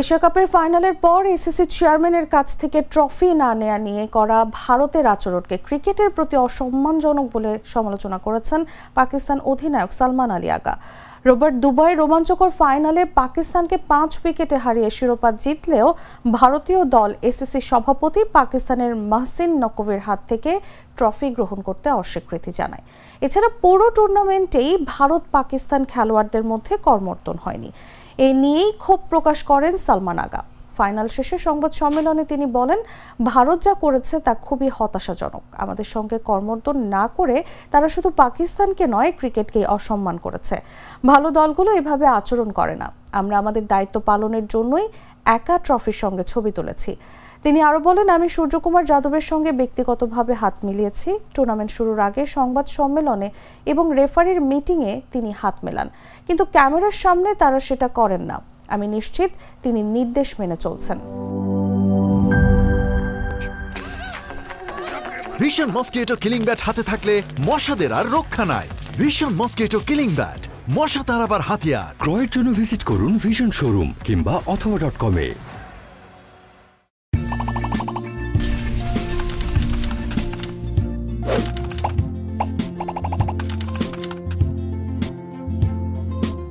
Asia কাপের ফাইনালের পর এসিসি চেয়ারম্যানের কাছ থেকে ট্রফি না নেয়া নিয়ে করা ভারতের আচরণকে ক্রিকেটের প্রতি অসম্মানজনক বলে সমালোচনা করেছেন পাকিস্তান অধিনায়ক সালমান আলী আগা। রোববার দুবাই রোমাঞ্চকর ফাইনালে পাকিস্তানকে 5 উইকেটে হারিয়ে শিরোপা জিতলেও ভারতীয় দল এসিসি সভাপতি পাকিস্তানের মাহসিন নকভির হাত থেকে ট্রফি গ্রহণ করতে অস্বীকৃতি জানায়। এছাড়া পুরো টুর্নামেন্টেই ভারত পাকিস্তান খেলোয়াড়দের মধ্যে কর্মর্দন হয়নি। এ নিয়েই ক্ষোভ প্রকাশ করেন সালমান আগা। ফাইনাল শেষে সংবাদ সম্মেলনে তিনি বলেন, ভারত যা করেছে তা খুবই হতাশাজনক। আমাদের সঙ্গে কর্মর্দন না করে তারা শুধু পাকিস্তানকে নয়, ক্রিকেটকেই অসম্মান করেছে। ভালো দলগুলো এভাবে আচরণ করে না। আমরা আমাদের দায়িত্ব পালনের জন্যই একা ট্রফির সঙ্গে ছবি তুলেছি। তিনি আরো বলেন, আমি সূর্যকুমার যাদবের সঙ্গে ব্যক্তিগতভাবে হাত মিলিয়েছি। টুর্নামেন্ট শুরুর আগে সংবাদ সম্মেলনে এবং রেফারির মিটিংয়ে তিনি হাত মেলান, কিন্তু ক্যামেরার সামনে তারা সেটা করেন না। আমি নিশ্চিত তিনি নির্দেশ মেনে চলছেন। ভিশন মসকিটো কিলিং ব্যাট হাতে থাকলে মশাদের আর রক্ষা নাই। ভিশন মসকিটো কিলিং ব্যাট, মশা তাড়াবার হাতিয়ার। ক্রয়ের জন্য ভিজিট করুন ভিশন শোরুম কিংবা অথবা.com-এ।